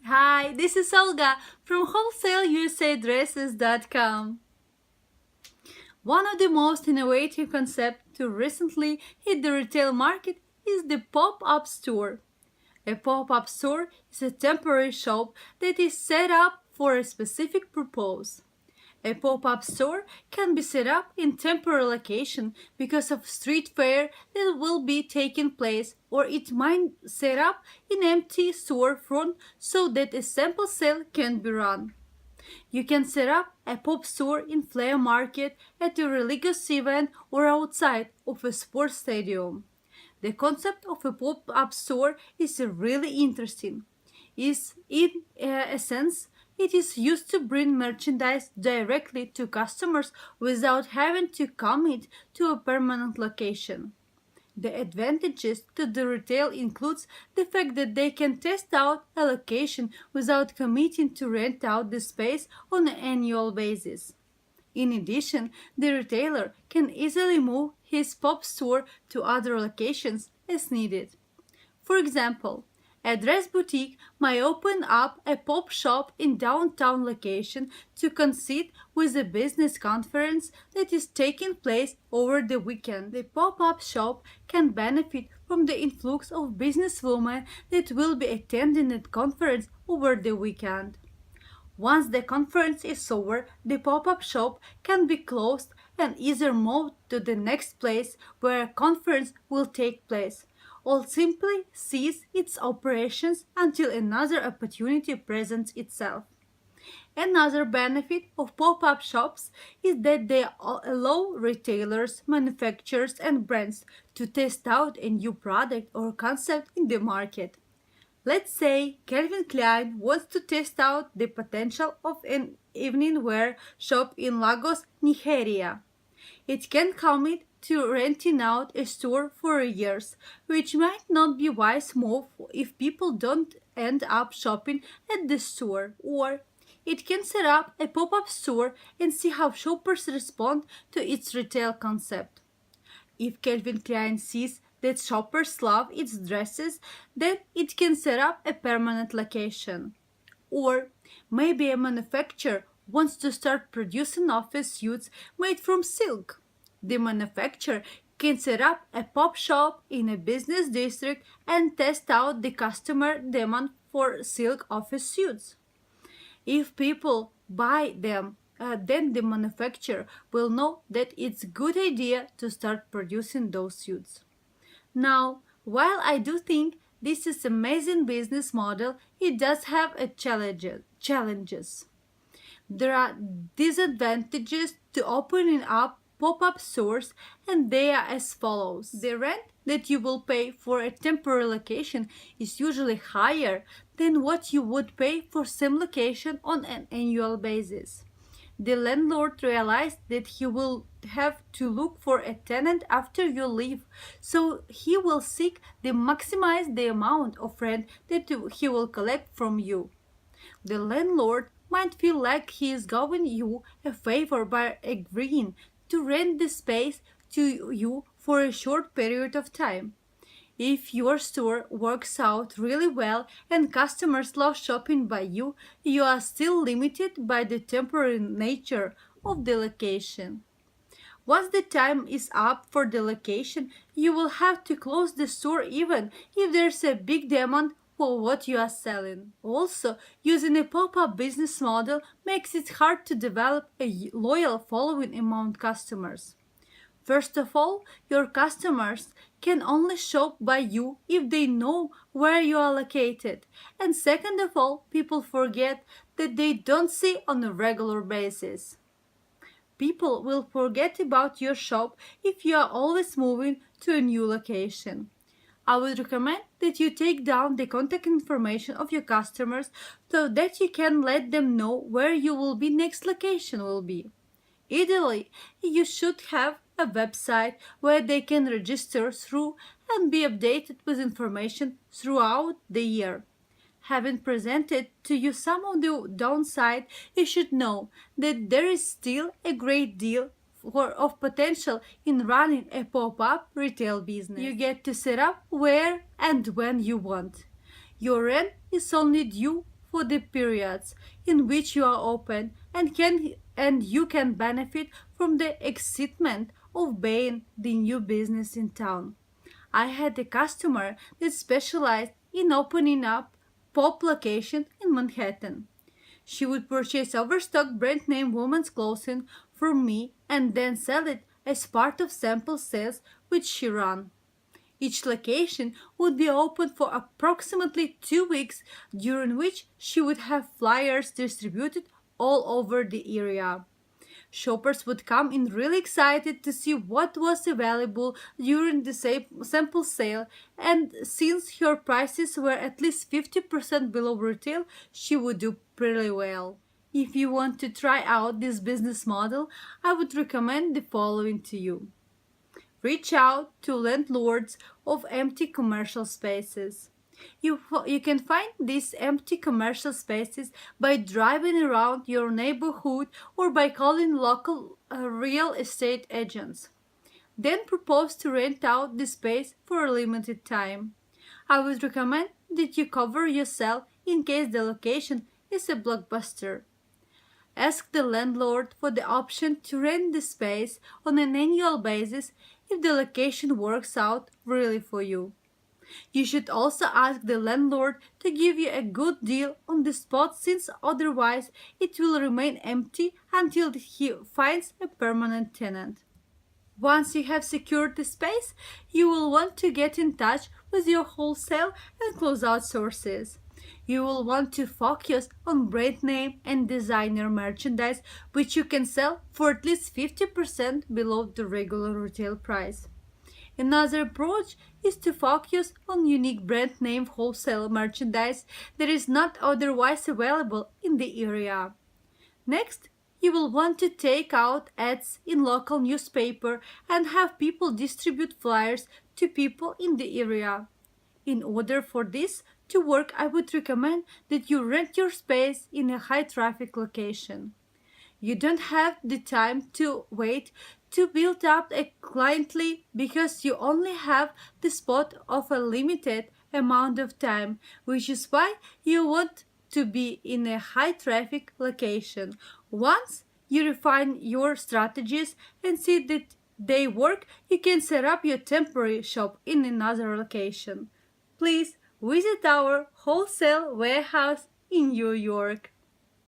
Hi, this is Olga from wholesaleUSAdresses.com. One of the most innovative concepts to recently hit the retail market is the pop-up store. A pop-up store is a temporary shop that is set up for a specific purpose. A pop-up store can be set up in temporary location because of street fair that will be taking place, or it might set up in empty storefront so that a sample sale can be run. You can set up a pop store in flea market, at a religious event, or outside of a sports stadium. The concept of a pop-up store is really interesting. In a sense, it is used to bring merchandise directly to customers without having to commit to a permanent location. The advantages to the retail includes the fact that they can test out a location without committing to rent out the space on an annual basis. In addition, the retailer can easily move his pop store to other locations as needed. For example, a dress boutique might open up a pop shop in downtown location to coincide with a business conference that is taking place over the weekend. The pop-up shop can benefit from the influx of businesswomen that will be attending the conference over the weekend. Once the conference is over, the pop-up shop can be closed and either moved to the next place where a conference will take place, or simply cease its operations until another opportunity presents itself. Another benefit of pop-up shops is that they allow retailers, manufacturers, and brands to test out a new product or concept in the market. Let's say Calvin Klein wants to test out the potential of an evening wear shop in Lagos, Nigeria. It can commit to renting out a store for years, which might not be a wise move if people don't end up shopping at the store. Or it can set up a pop-up store and see how shoppers respond to its retail concept. If Calvin Klein sees that shoppers love its dresses, then it can set up a permanent location. Or maybe a manufacturer wants to start producing office suits made from silk. The manufacturer can set up a pop shop in a business district and test out the customer demand for silk office suits. If people buy them, then the manufacturer will know that it's a good idea to start producing those suits. Now, while I do think this is an amazing business model, it does have challenges. There are disadvantages to opening up pop-up stores, and they are as follows. The rent that you will pay for a temporary location is usually higher than what you would pay for same location on an annual basis. The landlord realized that he will have to look for a tenant after you leave, so he will seek to maximize the amount of rent that he will collect from you. The landlord might feel like he is doing you a favor by agreeing to rent the space to you for a short period of time. If your store works out really well and customers love shopping by you, you are still limited by the temporary nature of the location. Once the time is up for the location, you will have to close the store even if there's a big demand for what you are selling. Also, using a pop-up business model makes it hard to develop a loyal following among customers. First of all, your customers can only shop by you if they know where you are located. And second of all, people forget that they don't see on a regular basis. People will forget about your shop if you are always moving to a new location. I would recommend that you take down the contact information of your customers so that you can let them know where your next location will be. Ideally, you should have a website where they can register through and be updated with information throughout the year. Having presented to you some of the downside, you should know that there is still a great deal of potential in running a pop-up retail business. You get to set up where and when you want. Your rent is only due for the periods in which you are open and you can benefit from the excitement of being the new business in town. I had a customer that specialized in opening up pop location in Manhattan. She would purchase overstock brand name women's clothing from me and then sell it as part of sample sales which she ran. Each location would be open for approximately 2 weeks, during which she would have flyers distributed all over the area. Shoppers would come in really excited to see what was available during the sample sale, and since her prices were at least 50% below retail, she would do pretty well. If you want to try out this business model, I would recommend the following to you. Reach out to landlords of empty commercial spaces. You can find these empty commercial spaces by driving around your neighborhood or by calling local real estate agents. Then propose to rent out the space for a limited time. I would recommend that you cover yourself in case the location is a blockbuster. Ask the landlord for the option to rent the space on an annual basis if the location works out really for you. You should also ask the landlord to give you a good deal on the spot, since otherwise it will remain empty until he finds a permanent tenant. Once you have secured the space, you will want to get in touch with your wholesale and closeout sources. You will want to focus on brand name and designer merchandise, which you can sell for at least 50% below the regular retail price. Another approach is to focus on unique brand name wholesale merchandise that is not otherwise available in the area. Next, you will want to take out ads in local newspaper and have people distribute flyers to people in the area. In order for this to work, I would recommend that you rent your space in a high traffic location. You don't have the time to wait to build up a clientele because you only have the spot of a limited amount of time, which is why you want to be in a high traffic location. Once you refine your strategies and see that they work, you can set up your temporary shop in another location. Please visit our wholesale warehouse in New York.